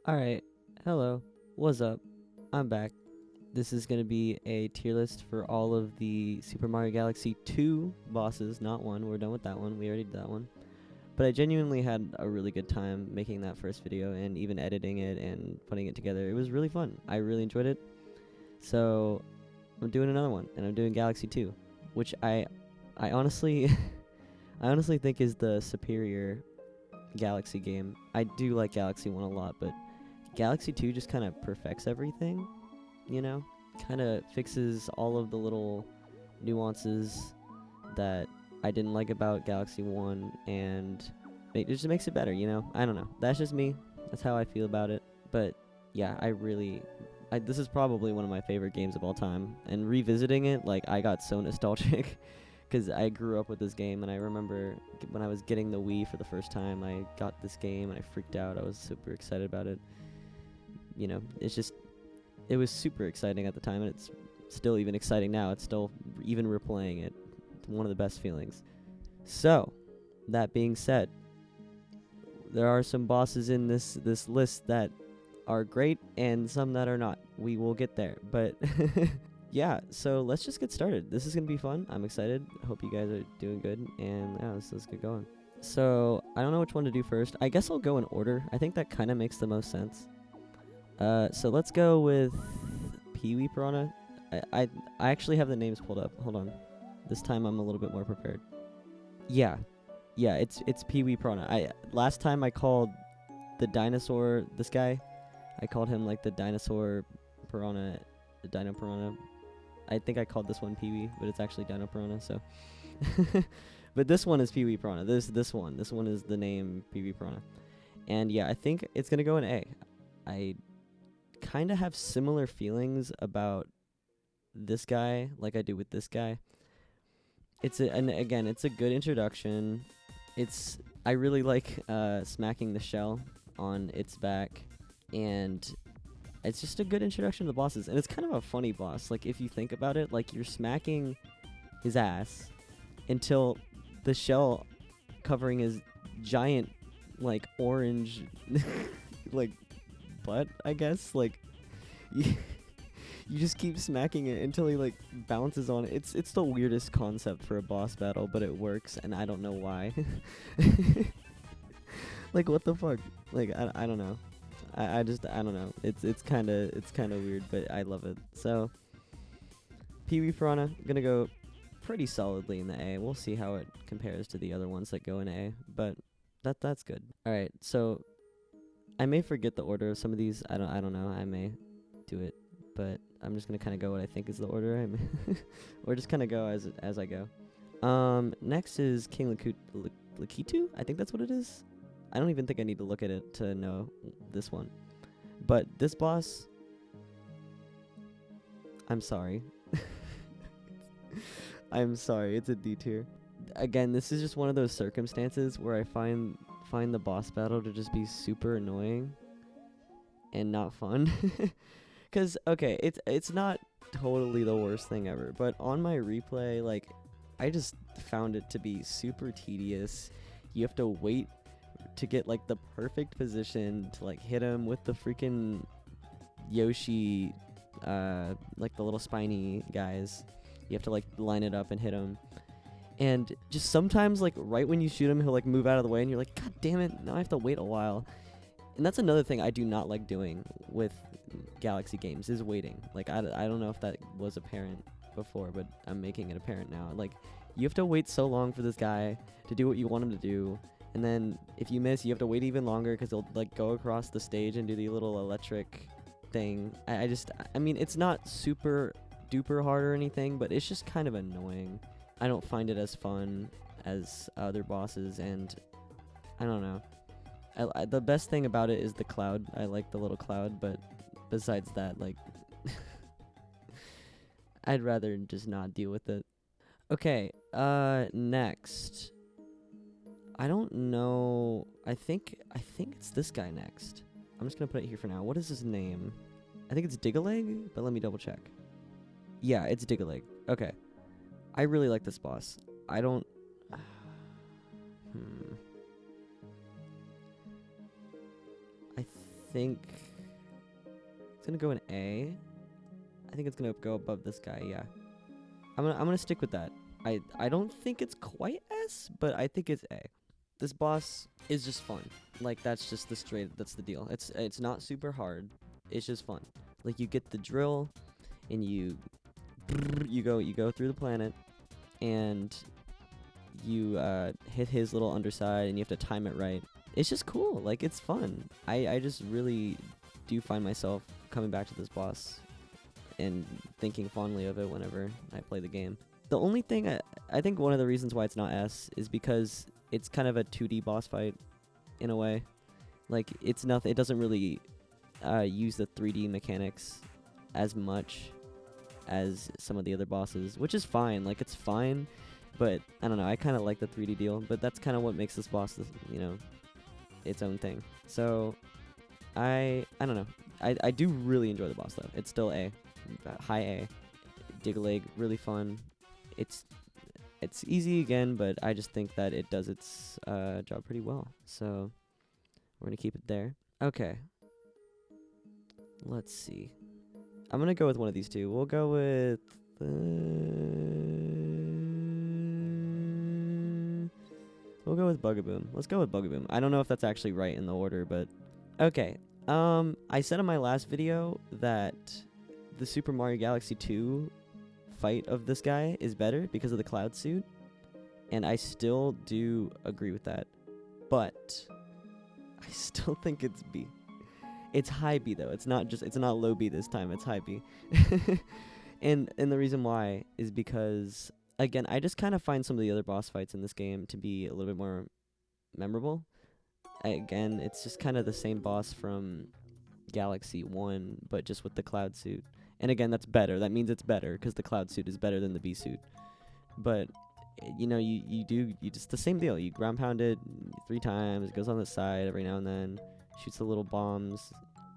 Alright, hello, what's up? I'm back. This is going to be a tier list for all of the Super Mario Galaxy 2 bosses, not 1. We're done with that one. We already did that one. But I genuinely had a really good time making that first video and even editing it and putting it together. It was really fun. I really enjoyed it. So I'm doing another one, and I'm doing Galaxy 2, which I honestly I honestly think is the superior Galaxy game. I do like Galaxy 1 a lot, but Galaxy 2 just kind of perfects everything, you know? Kind of fixes all of the little nuances that I didn't like about Galaxy 1, and it just makes it better, you know? I don't know. That's just me. That's how I feel about it. But yeah, this is probably one of my favorite games of all time. And revisiting it, like, I got so nostalgic because I grew up with this game, and I remember when I was getting the Wii for the first time, I got this game and I freaked out. I was super excited about it. You know, it was super exciting at the time, and it's still even exciting now. It's still, even replaying it, it's one of the best feelings. So, that being said, there are some bosses in this list that are great and some that are not. We will get there, but yeah, so let's just get started. This is going to be fun. I'm excited. Hope you guys are doing good, and yeah, let's get going. So, I don't know which one to do first. I guess I'll go in order. I think that kind of makes the most sense. So let's go with Wee Piranha. I actually have the names pulled up. Hold on. This time I'm a little bit more prepared. Yeah, it's Wee Piranha. Last time I called the dinosaur, this guy, I called him like the dinosaur piranha, the dino piranha. I think I called this one Pee-wee, but it's actually Dino Piranha. So, but this one is Wee Piranha. This one is the name Wee Piranha, and yeah, I think it's gonna go in A. I kind of have similar feelings about this guy like I do with this guy. And again, it's a good introduction. I really like smacking the shell on its back, and it's just a good introduction to the bosses. And it's kind of a funny boss. Like, if you think about it, like, you're smacking his ass until the shell covering his giant, like, orange, like, butt, I guess. Like, you just keep smacking it until he, like, bounces on it. It's the weirdest concept for a boss battle, but it works, and I don't know why. Like, what the fuck? Like, I don't know. I don't know. It's kind of weird, but I love it. So, Wee Piranha, gonna go pretty solidly in the A. We'll see how it compares to the other ones that go in A, but that's good. All right, so I may forget the order of some of these. I don't know. I may do it, but I'm just gonna kind of go what I think is the order. Or just kind of go as I go. Next is King Lakitu. I think that's what it is. I don't even think I need to look at it to know this one. But this boss, I'm sorry. I'm sorry, it's a D tier. Again, this is just one of those circumstances where I find the boss battle to just be super annoying and not fun. Cause okay, it's not totally the worst thing ever, but on my replay, like, I just found it to be super tedious. You have to wait to get, like, the perfect position to, like, hit him with the freaking Yoshi, like, the little spiny guys. You have to, like, line it up and hit him. And just sometimes, like, right when you shoot him, he'll, like, move out of the way, and you're like, God damn it, now I have to wait a while. And that's another thing I do not like doing with Galaxy games, is waiting. Like, I don't know if that was apparent before, but I'm making it apparent now. Like, you have to wait so long for this guy to do what you want him to do, and then if you miss, you have to wait even longer because he'll, like, go across the stage and do the little electric thing. I mean, it's not super duper hard or anything, but it's just kind of annoying. I don't find it as fun as other bosses, and I don't know. The best thing about it is the cloud. I like the little cloud, but besides that, like, I'd rather just not deal with it. Okay, next. I don't know. I think it's this guy next. I'm just gonna put it here for now. What is his name? I think it's Diggle Leg, but let me double check. Yeah, it's Diggle Leg. Okay. I really like this boss. I don't... I think it's gonna go in A. I think it's gonna go above this guy. Yeah, I'm gonna stick with that. I don't think it's quite S, but I think it's A. This boss is just fun. Like that's the deal. It's not super hard. It's just fun. Like you get the drill, and you go through the planet, and you hit his little underside, and you have to time it right. It's just cool. Like it's fun. I just really do find myself coming back to this boss and thinking fondly of it whenever I play the game. The only thing I think one of the reasons why it's not S is because it's kind of a 2D boss fight in a way. Like it's nothing. It doesn't really use the 3D mechanics as much as some of the other bosses, which is fine. Like it's fine, but I don't know. I kind of like the 3D deal, but that's kind of what makes this boss, its own thing. So I don't know. I do really enjoy the boss though. It's still A, high A. Diggle Leg, really fun. It's easy again, but I just think that it does its job pretty well. So we're gonna keep it there. Okay. Let's see. I'm gonna go with one of these two. We'll go with we'll go with Bugaboo. Let's go with Bugaboo. I don't know if that's actually right in the order, but okay. I said in my last video that the Super Mario Galaxy 2 fight of this guy is better because of the cloud suit, and I still do agree with that, but I still think it's B. It's high B though. It's not low B this time. It's high B. and the reason why is because again, I just kind of find some of the other boss fights in this game to be a little bit more memorable. Again, it's just kind of the same boss from Galaxy 1, but just with the cloud suit. And again, that's better. That means it's better because the cloud suit is better than the B suit. But you just the same deal. You ground pound it 3 times. It goes on the side every now and then. Shoots the little bombs.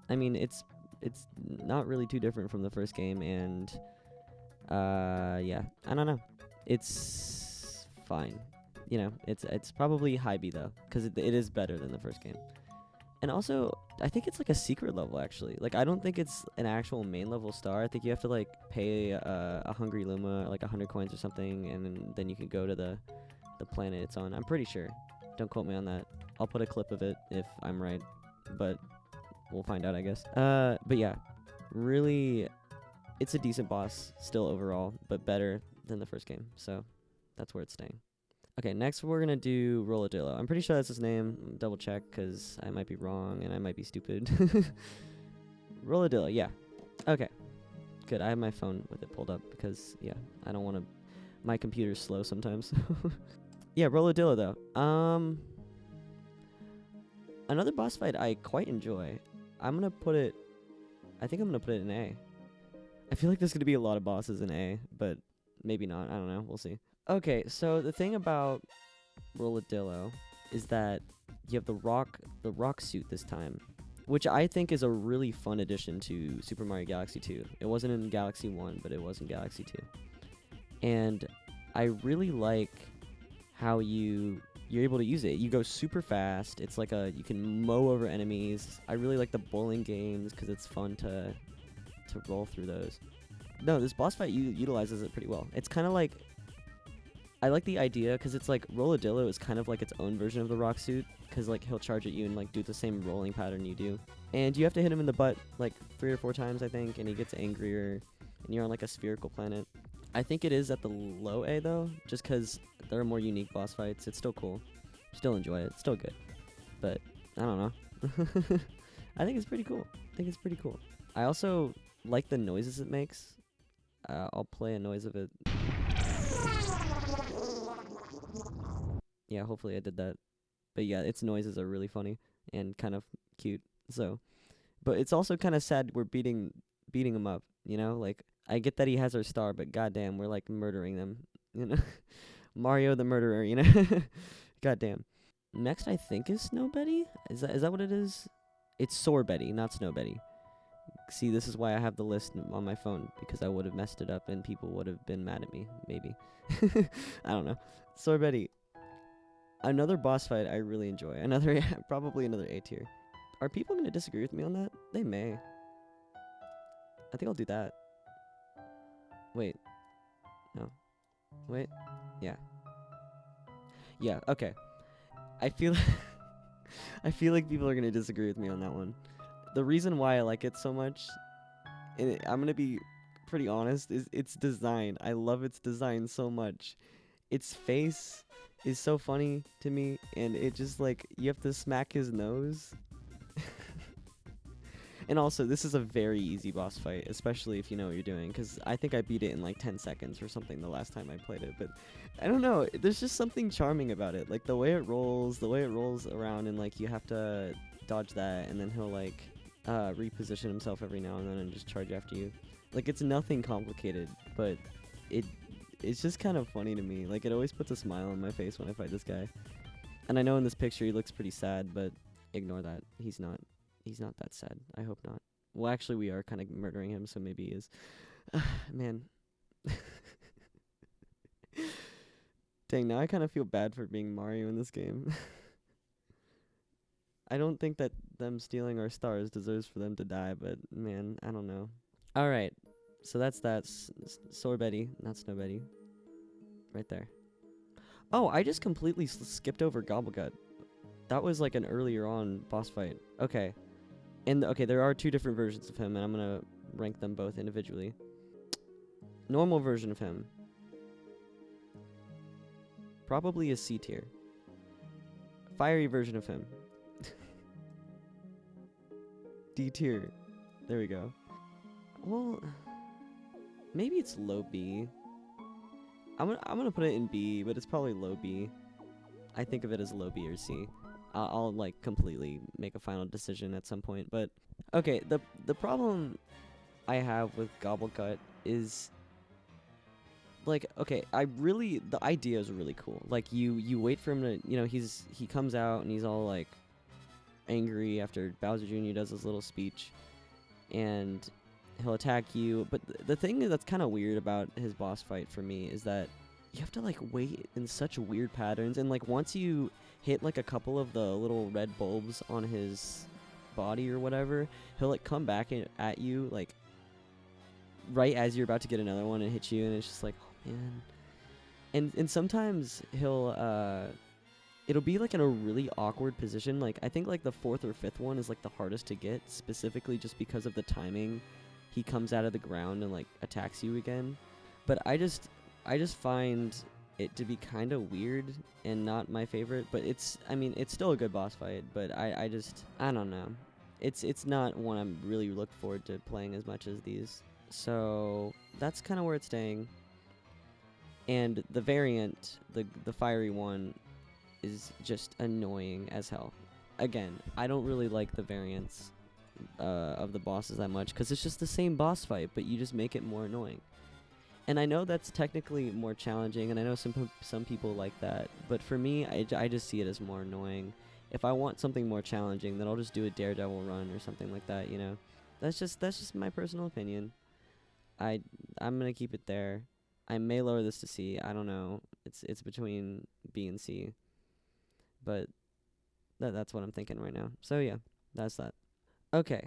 I mean, it's not really too different from the first game, and yeah, I don't know. It's fine. It's probably high B though, because it is better than the first game. And also, I think it's like a secret level actually. Like I don't think it's an actual main level star. I think you have to like pay a Hungry Luma like 100 coins or something, and then you can go to the planet it's on. I'm pretty sure. Don't quote me on that. I'll put a clip of it if I'm right, but we'll find out, I guess. But yeah, really, it's a decent boss still overall, but better than the first game. So that's where it's staying. Okay, next we're going to do Rolladillo. I'm pretty sure that's his name. Double check, because I might be wrong, and I might be stupid. Rolladillo, yeah. Okay, good. I have my phone with it pulled up, because, yeah, I don't want to... My computer's slow sometimes. Yeah, Rolladillo, though. Another boss fight I quite enjoy. I'm going to put it... I think I'm going to put it in A. I feel like there's going to be a lot of bosses in A, but maybe not. I don't know. We'll see. Okay, so the thing about Rolladillo is that you have the rock suit this time, which I think is a really fun addition to Super Mario Galaxy 2. It wasn't in Galaxy 1, but it was in Galaxy 2. And I really like how you're able to use it. You go super fast. It's like you can mow over enemies. I really like the bowling games because it's fun to roll through those. No, this boss fight utilizes it pretty well. It's kind of like... I like the idea because it's like Rolladillo is kind of like its own version of the rock suit, because like he'll charge at you and like do the same rolling pattern you do, and you have to hit him in the butt like 3 or 4 times I think, and he gets angrier, and you're on like a spherical planet. I think it is at the low A though, just because there are more unique boss fights. It's still cool, still enjoy it, it's still good, but I don't know. I think it's pretty cool. I also like the noises it makes. I'll play a noise of it. Yeah, hopefully I did that. But yeah, its noises are really funny and kind of cute. So, but it's also kind of sad we're beating him up, Like, I get that he has our star, but goddamn, we're like murdering them, Mario the murderer, Goddamn. Next, I think is Snow Betty. Is that what it is? It's Sore Betty, not Snow Betty. See, this is why I have the list on my phone, because I would have messed it up and people would have been mad at me, maybe. I don't know. Sore Betty. Another boss fight I really enjoy. Probably another A tier. Are people gonna disagree with me on that? They may. I think I'll do that. Wait. No. Wait. Yeah. Yeah, okay. I feel I feel like people are gonna disagree with me on that one. The reason why I like it so much, and I'm gonna be pretty honest, is its design. I love its design so much. Its face is so funny to me, and it just like, you have to smack his nose. And also, this is a very easy boss fight, especially if you know what you're doing, because I think I beat it in like 10 seconds or something the last time I played it. But I don't know, there's just something charming about it. Like the way it rolls around, and like you have to dodge that, and then he'll like reposition himself every now and then and just charge after you. Like, it's nothing complicated, but it's just kind of funny to me. Like, it always puts a smile on my face when I fight this guy. And I know in this picture he looks pretty sad, but ignore that. He's not that sad. I hope not. Well, actually, we are kind of murdering him, so maybe he is. Man. Dang, now I kind of feel bad for being Mario in this game. I don't think that them stealing our stars deserves for them to die, but man, I don't know. Alright, so that's that. Sorbetty, not Snowbetty. Right there. Oh, I just completely skipped over Gobblegut. That was like an earlier on boss fight. Okay. And okay, there are 2 different versions of him, and I'm gonna rank them both individually. Normal version of him. Probably a C tier. Fiery version of him. D tier. There we go. Well, maybe it's low B. I'm gonna put it in B, but it's probably low B. I think of it as low B or C. I'll like completely make a final decision at some point. But okay, the problem I have with Gobblegut is, like, okay, the idea is really cool. Like, you wait for him to, you know, he comes out and he's all like angry after Bowser Jr. does his little speech, and he'll attack you. But the thing that's kind of weird about his boss fight for me is that you have to like wait in such weird patterns, and like once you hit like a couple of the little red bulbs on his body or whatever, he'll like come back at you like right as you're about to get another one and hit you, and it's just like, oh man. And sometimes it'll be like in a really awkward position. Like, I think like the 4th or 5th one is like the hardest to get, specifically just because of the timing. He comes out of the ground and like attacks you again. But I just find it to be kind of weird and not my favorite. But it's still a good boss fight, but I don't know. It's not one I'm really looking forward to playing as much as these. So that's kind of where it's staying. And the variant, the fiery one, is just annoying as hell. Again, I don't really like the variants of the bosses that much, because it's just the same boss fight, but you just make it more annoying. And I know that's technically more challenging, and I know some people like that, but for me, I just see it as more annoying. If I want something more challenging, then I'll just do a Daredevil run or something like that, you know? That's just my personal opinion. I'm gonna keep it there. I may lower this to C. I don't know. It's between B and C. But that's what I'm thinking right now. So yeah, that's that. Okay.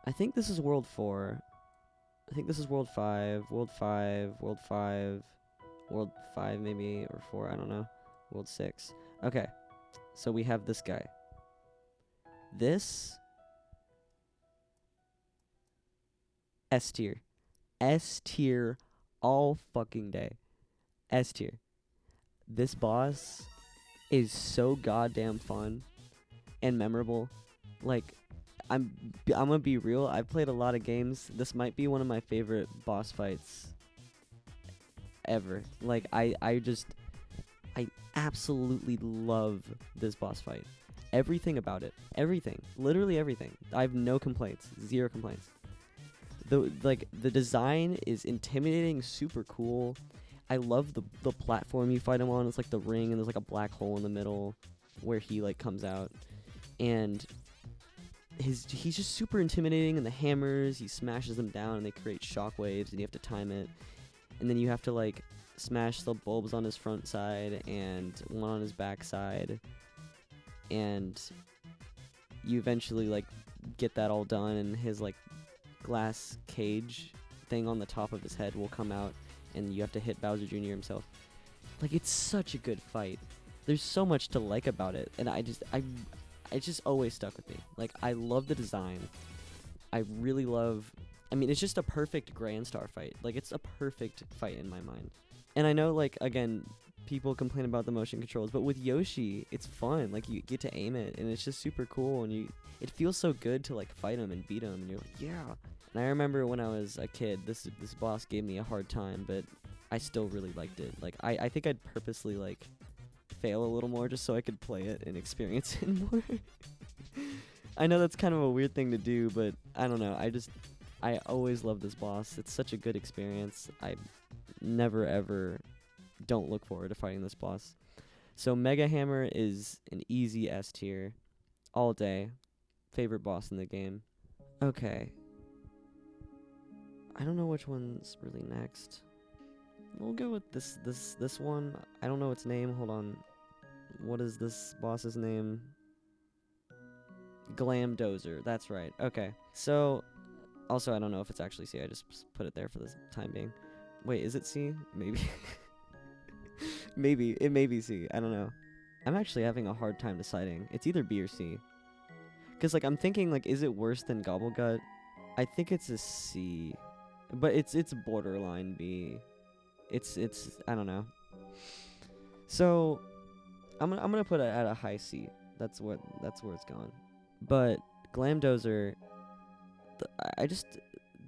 I think this is World 4. I think this is World 5. World 5. World 5. World 5 maybe, or 4, I don't know. World 6. Okay. So we have this guy. This S tier. S tier all fucking day. S tier. This boss is so goddamn fun and memorable. Like, I'm gonna be real. I've played a lot of games. This might be one of my favorite boss fights ever. Like, I absolutely love this boss fight. Everything about it. Everything. Literally everything. I have no complaints. 0 complaints. The design is intimidating, super cool. I love the platform you fight him on. It's like the ring, and there's like a black hole in the middle where he like comes out, and he's just super intimidating. And the hammers, he smashes them down, and they create shockwaves, and you have to time it. And then you have to like smash the bulbs on his front side and one on his back side. And you eventually like get that all done, and his like glass cage thing on the top of his head will come out, and you have to hit Bowser Jr. himself. Like, it's such a good fight. There's so much to like about it, and it just always stuck with me. Like, I love the design. I really love. I mean, it's just a perfect Grand Star fight. Like, it's a perfect fight in my mind. And I know, like, again, people complain about the motion controls, but with Yoshi, it's fun. Like, you get to aim it, and it's just super cool, and it feels so good to like fight him and beat him, and you're like, yeah. And I remember when I was a kid, this boss gave me a hard time, but I still really liked it. Like, I think I'd purposely like fail a little more just so I could play it and experience it more. I know that's kind of a weird thing to do, but I don't know. I always love this boss. It's such a good experience. I never ever don't look forward to fighting this boss. So Mega Hammer is an easy S tier all day. Favorite boss in the game. Okay. I don't know which one's really next. We'll go with this one. I don't know its name. Hold on. What is this boss's name? Glam Dozer. That's right. Okay. So, also I don't know if it's actually C. I just put it there for the time being. Wait, is it C? Maybe. Maybe. It may be C. I don't know. I'm actually having a hard time deciding. It's either B or C. Because, like, I'm thinking, like, is it worse than Gobblegut? I think it's a C. But it's borderline B. It's I don't know. So I'm gonna put it at a high C. That's where it's going. But Glam Dozer,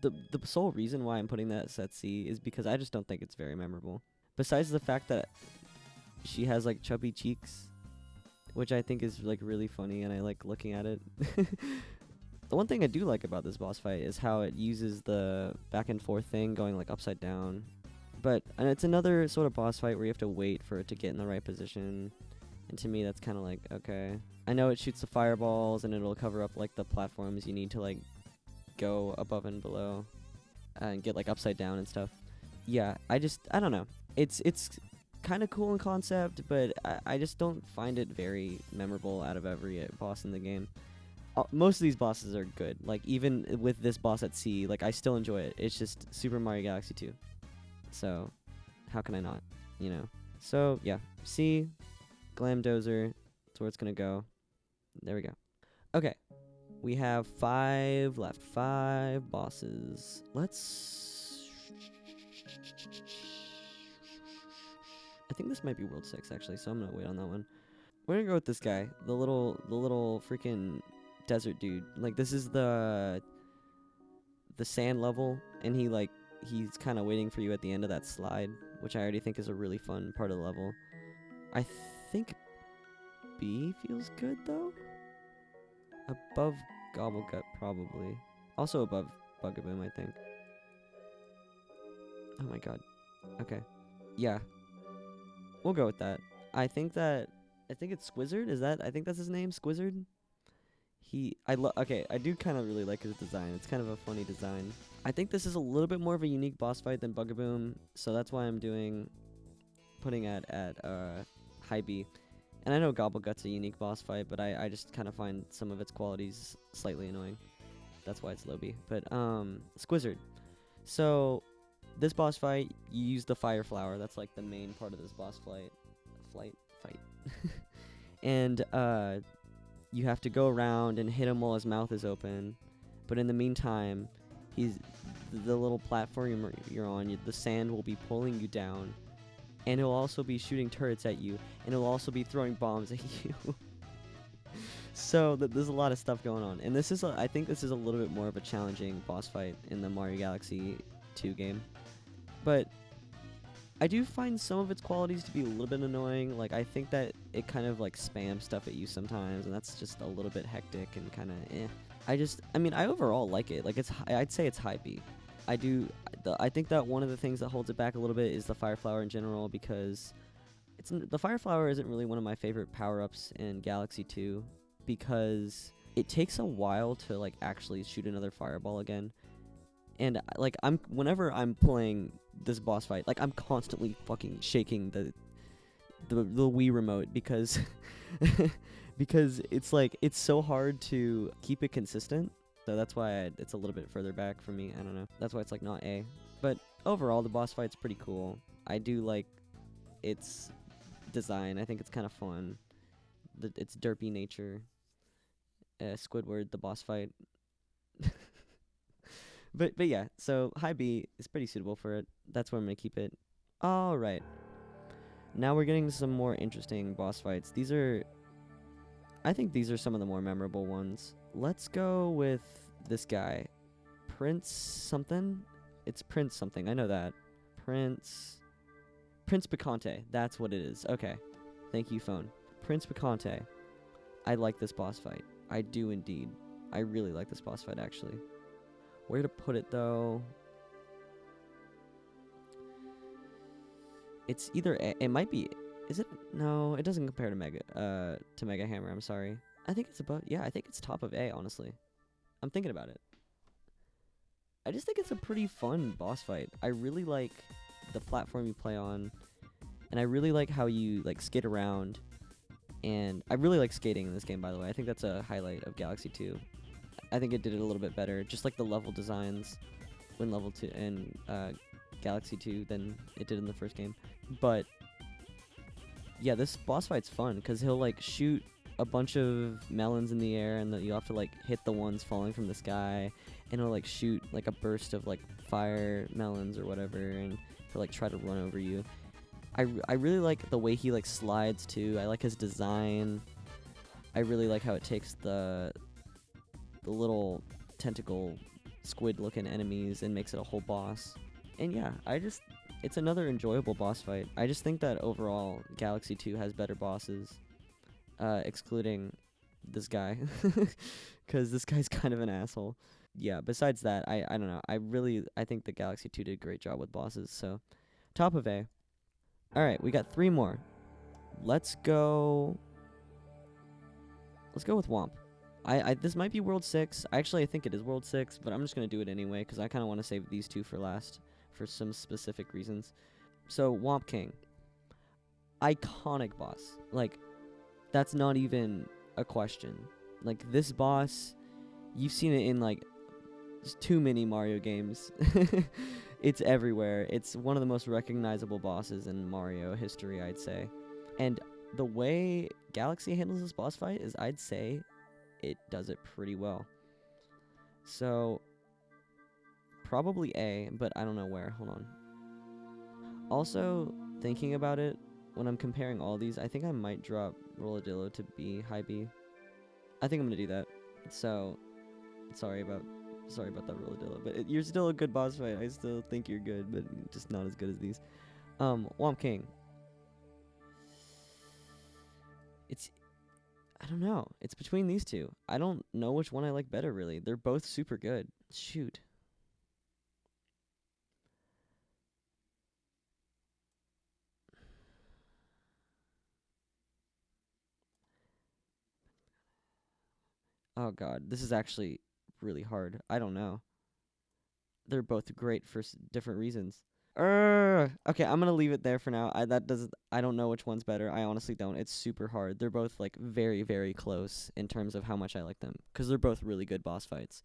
the sole reason why I'm putting that at C is because I just don't think it's very memorable. Besides the fact that she has like chubby cheeks, which I think is like really funny, and I like looking at it. The one thing I do like about this boss fight is how it uses the back and forth thing going like upside down. And it's another sort of boss fight where you have to wait for it to get in the right position. And to me, that's kind of like, okay. I know it shoots the fireballs, and it'll cover up like the platforms you need to like go above and below and get like upside down and stuff. Yeah, I don't know. It's kind of cool in concept, but I just don't find it very memorable out of every boss in the game. Most of these bosses are good. Like, even with this boss at C, like, I still enjoy it. It's just Super Mario Galaxy 2. So, how can I not, you know? So, yeah. C, Glam Dozer, that's where it's gonna go. There we go. Okay. We have 5 left. 5 bosses. I think this might be World 6, actually, so I'm gonna wait on that one. We're gonna go with this guy. The little freaking desert dude. Like, this is the sand level, and he's kind of waiting for you at the end of that slide, which I already think is a really fun part of the level. I think B feels good, though. Above Gobblegut, probably. Also above Bugaboo, I think. Oh my god. Okay. Yeah. We'll go with that. I think it's Squizzard. I think that's his name, Squizzard? Okay, I do kind of really like his design. It's kind of a funny design. I think this is a little bit more of a unique boss fight than Bugaboo, so that's why I'm putting it at high B. And I know Gobblegut's a unique boss fight, but I just kind of find some of its qualities slightly annoying. That's why it's low B. But Squizzard. So this boss fight, you use the fire flower. That's like the main part of this boss fight. And you have to go around and hit him while his mouth is open. But in the meantime, the little platform you're on, the sand will be pulling you down. And he'll also be shooting turrets at you. And he'll also be throwing bombs at you. So there's a lot of stuff going on. And I think this is a little bit more of a challenging boss fight in the Mario Galaxy 2 game. But I do find some of its qualities to be a little bit annoying. Like, I think that it kind of like spams stuff at you sometimes, and that's just a little bit hectic and kind of eh. I overall like it. Like, I'd say it's high B. I think that one of the things that holds it back a little bit is the fire flower in general, because the fire flower isn't really one of my favorite power-ups in Galaxy 2, because it takes a while to like actually shoot another fireball again. And like whenever I'm playing this boss fight, like, I'm constantly fucking shaking the Wii remote, because because it's like it's so hard to keep it consistent. So that's why it's a little bit further back for me. I don't know. That's why it's like not A. But overall, the boss fight's pretty cool. I do like its design. I think it's kind of fun. Its derpy nature. Squidward, the boss fight. But yeah, so high B is pretty suitable for it. That's where I'm gonna keep it. All right. Now we're getting some more interesting boss fights. I think these are some of the more memorable ones. Let's go with this guy, Prince something. It's Prince something. I know that. Prince Picante. That's what it is. Okay. Thank you, phone. Prince Picante. I like this boss fight. I do indeed. I really like this boss fight, actually. Where to put it, though? It's either it might be. Is it? No, it doesn't compare to Mega Hammer. I'm sorry. I think it's above. Yeah, I think it's top of A. Honestly, I'm thinking about it. I just think it's a pretty fun boss fight. I really like the platform you play on, and I really like how you like skate around. And I really like skating in this game, by the way. I think that's a highlight of Galaxy 2. I think it did it a little bit better, just like the level designs when level 2 in Galaxy 2 than it did in the first game. But yeah, this boss fight's fun because he'll like shoot a bunch of melons in the air, and you have to like hit the ones falling from the sky, and he'll like shoot like a burst of like fire melons or whatever, and he'll like try to run over you. I really like the way he like slides too. I like his design. I really like how it takes the little tentacle squid looking enemies and makes it a whole boss. And yeah, it's another enjoyable boss fight. I just think that overall Galaxy 2 has better bosses, excluding this guy, because this guy's kind of an asshole. Yeah, besides that, I don't know. I think the Galaxy 2 did a great job with bosses. So top of A. All right, we got 3 more. Let's go with Womp. This might be World 6. Actually, I think it is World 6, but I'm just going to do it anyway because I kind of want to save these 2 for last for some specific reasons. So, Womp King. Iconic boss. Like, that's not even a question. Like, this boss, you've seen it in, like, too many Mario games. It's everywhere. It's one of the most recognizable bosses in Mario history, I'd say. And the way Galaxy handles this boss fight is, I'd say, it does it pretty well. So, probably A, but I don't know where. Hold on. Also, thinking about it, when I'm comparing all these, I think I might drop Rolladillo to B, high B. I think I'm going to do that. So, sorry about that Rolladillo, but you're still a good boss fight. I still think you're good, but just not as good as these. Womp King. I don't know. It's between these 2. I don't know which one I like better, really. They're both super good. Shoot. Oh god, this is actually really hard. I don't know. They're both great for different reasons. Okay, I'm gonna leave it there for now. I don't know which one's better. I honestly don't. It's super hard. They're both like very, very close in terms of how much I like them, because they're both really good boss fights.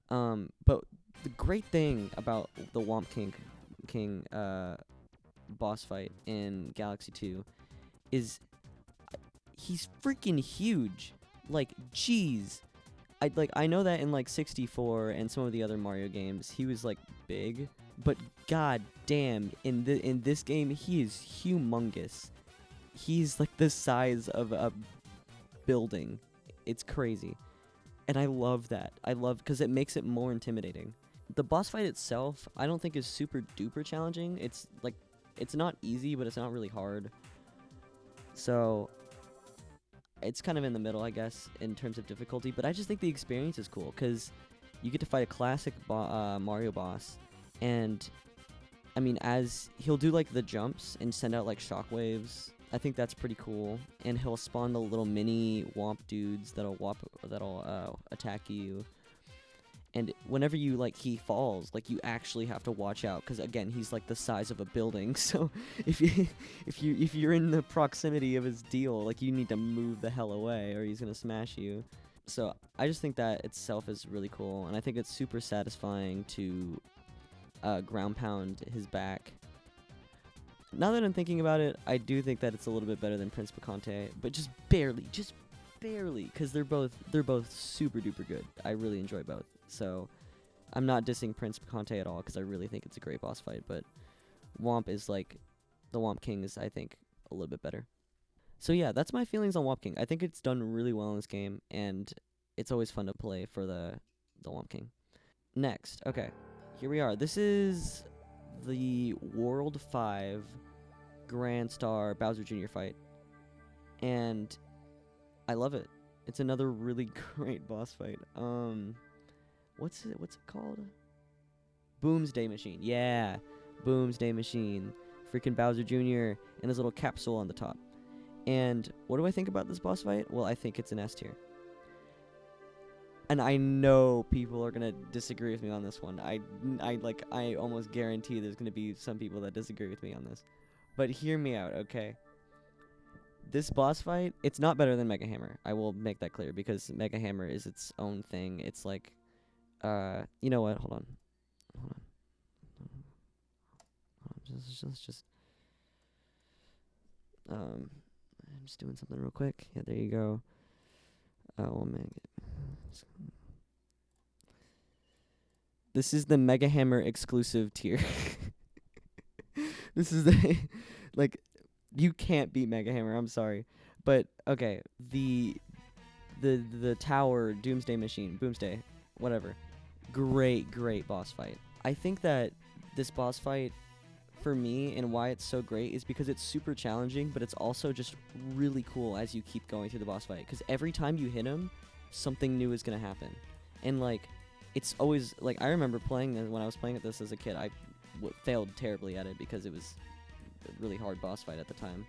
But the great thing about the Womp King boss fight in Galaxy 2 is he's freaking huge. Like, jeez. I know that in like 64 and some of the other Mario games he was like big, but god damn, in this game he is humongous. He's like the size of a building. It's crazy. And I love that. Because it makes it more intimidating. The boss fight itself, I don't think is super duper challenging. It's not easy, but it's not really hard. So it's kind of in the middle, I guess, in terms of difficulty. But I just think the experience is cool because you get to fight a classic Mario boss, and I mean, as he'll do like the jumps and send out like shockwaves. I think that's pretty cool, and he'll spawn the little mini Womp dudes that'll attack you. And whenever you like he falls, like you actually have to watch out because again he's like the size of a building. So if you're in the proximity of his deal, like you need to move the hell away or he's gonna smash you. So I just think that itself is really cool, and I think it's super satisfying to ground pound his back. Now that I'm thinking about it, I do think that it's a little bit better than Prince Picante, but just barely, because they're both super duper good. I really enjoy both. So I'm not dissing Prince Picante at all because I really think it's a great boss fight, but Womp is like, the Womp King is, I think, a little bit better. So yeah, that's my feelings on Womp King. I think it's done really well in this game, and it's always fun to play for the Womp King. Next, okay, here we are. This is the World 5 Grand Star Bowser Jr. fight, and I love it. It's another really great boss fight. What's it called? Boomsday Machine. Yeah, Boomsday Machine. Freaking Bowser Jr. and his little capsule on the top. And what do I think about this boss fight? Well, I think it's an S tier. And I know people are gonna disagree with me on this one. I almost guarantee there's gonna be some people that disagree with me on this. But hear me out, okay? This boss fight, it's not better than Mega Hammer. I will make that clear because Mega Hammer is its own thing. It's like, you know what? Hold on. I'm just doing something real quick. Yeah, there you go. We'll make it. This is the Mega Hammer exclusive tier. This is the like, you can't beat Mega Hammer. I'm sorry, but okay. The tower Doomsday Machine, Boomsday, whatever. Great boss fight. I think that this boss fight, for me, and why it's so great is because it's super challenging, but it's also just really cool as you keep going through the boss fight. Because every time you hit him, something new is gonna happen, and like, it's always like I remember playing this when I was playing this as a kid. I failed terribly at it because it was a really hard boss fight at the time.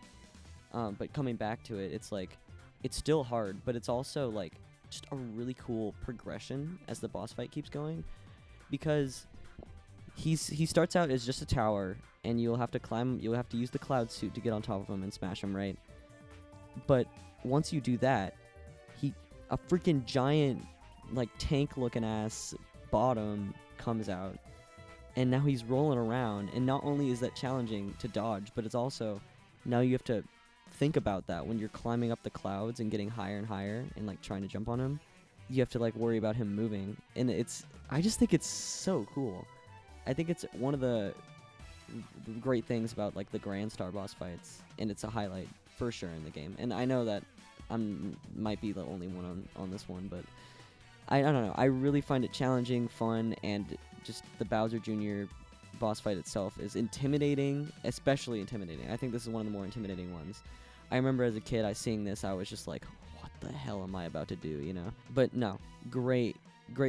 But coming back to it, it's like it's still hard, but it's also like just a really cool progression as the boss fight keeps going, because he starts out as just a tower, and you'll have to use the cloud suit to get on top of him and smash him, right? But once you do that, a freaking giant, like, tank looking ass bottom comes out, and now he's rolling around, and not only is that challenging to dodge, but it's also, now you have to think about that when you're climbing up the clouds and getting higher and higher and like trying to jump on him. You have to like worry about him moving, and I just think it's so cool. I think it's one of the great things about like the Grand Star boss fights, and it's a highlight for sure in the game. And I know that might be the only one on this one, but I don't know. I really find it challenging, fun, and just the Bowser Jr. boss fight itself is intimidating, especially intimidating. I think this is one of the more intimidating ones. I remember as a kid, seeing this, I was just like, what the hell am I about to do, you know? But no, great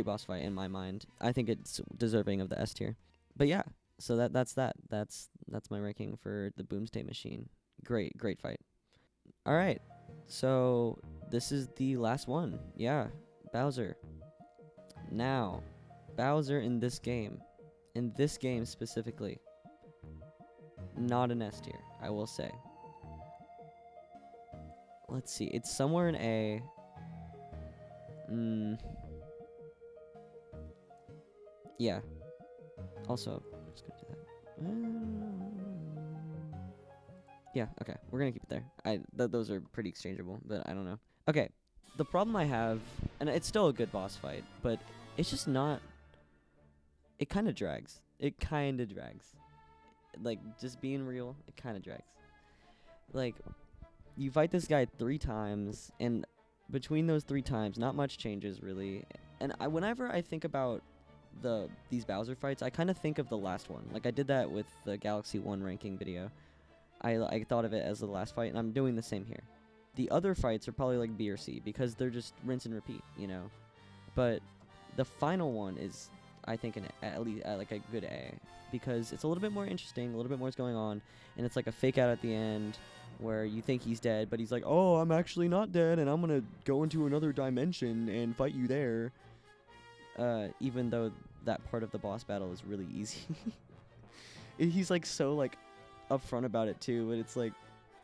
boss fight in my mind. I think it's deserving of the S tier. But yeah, so that's my ranking for the Boomsday Machine. Great fight. All right, so this is the last one. Yeah, Bowser. Now, Bowser in this game specifically, not an S tier, I will say. Let's see, it's somewhere in A. Yeah. Also, I'm just gonna do that. Yeah, okay, we're gonna keep it there. Those are pretty exchangeable, but I don't know. Okay, the problem I have, and it's still a good boss fight, but it's just not. It kind of drags. Like, just being real, it kind of drags. Like, you fight this guy 3 times, and between those 3 times, not much changes, really. And whenever I think about these Bowser fights, I kind of think of the last one. Like, I did that with the Galaxy 1 ranking video. I thought of it as the last fight, and I'm doing the same here. The other fights are probably like B or C, because they're just rinse and repeat, you know? But the final one is, I think, at least like a good A, because it's a little bit more interesting, a little bit more is going on, and it's like a fake out at the end where you think he's dead, but he's like, oh, I'm actually not dead, and I'm gonna go into another dimension and fight you there. even though that part of the boss battle is really easy. He's like so like upfront about it too, but it's like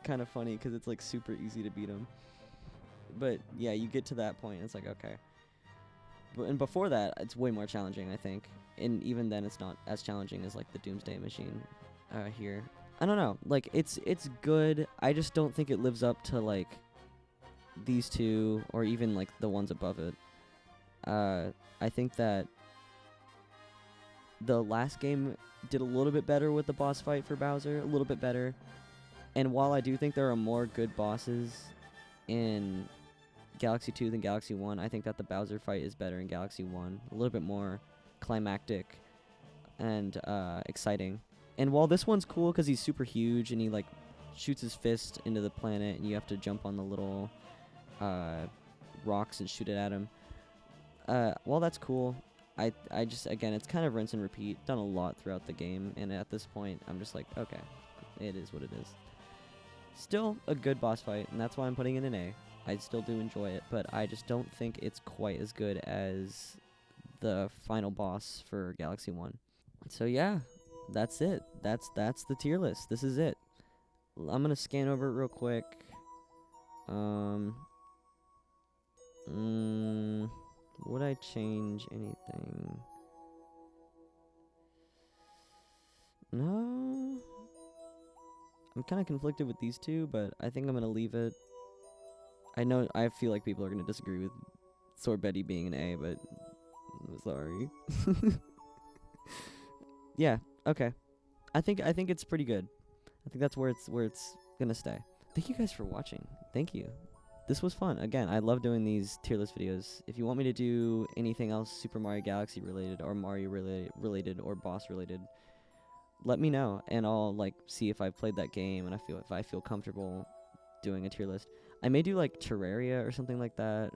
kind of funny because it's like super easy to beat him. But yeah, you get to that point and it's like, okay. And before that, it's way more challenging, I think. And even then, it's not as challenging as like the Doomsday Machine here. I don't know. Like it's good. I just don't think it lives up to like these two or even like the ones above it. I think that the last game did a little bit better with the boss fight for Bowser, a little bit better. And while I do think there are more good bosses in Galaxy 2 than Galaxy 1, I think that the Bowser fight is better in Galaxy 1. A little bit more climactic and exciting. And while this one's cool because he's super huge and he like shoots his fist into the planet and you have to jump on the little rocks and shoot it at him. While that's cool, I just, again, it's kind of rinse and repeat. Done a lot throughout the game, and at this point, I'm just like, okay, it is what it is. Still a good boss fight, and that's why I'm putting it in A. I still do enjoy it, but I just don't think it's quite as good as the final boss for Galaxy 1. So yeah, that's it. That's the tier list. This is it. I'm gonna scan over it real quick. Would I change anything? No. I'm kind of conflicted with these two, but I think I'm gonna leave it. I feel like people are gonna disagree with Sword Betty being an A, but I'm sorry. Yeah. Okay. I think it's pretty good. I think that's where it's gonna stay. Thank you guys for watching. Thank you. This was fun. Again, I love doing these tier list videos. If you want me to do anything else Super Mario Galaxy related or Mario related or boss related, let me know and I'll like see if I've played that game and if I feel comfortable doing a tier list. I may do like Terraria or something like that.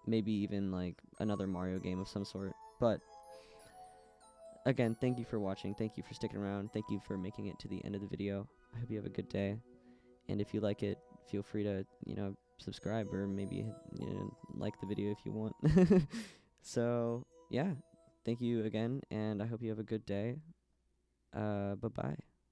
Maybe even like another Mario game of some sort. But again, thank you for watching. Thank you for sticking around. Thank you for making it to the end of the video. I hope you have a good day. And if you like it, feel free to, subscribe or maybe, like the video if you want. So, yeah. Thank you again, and I hope you have a good day. Bye-bye.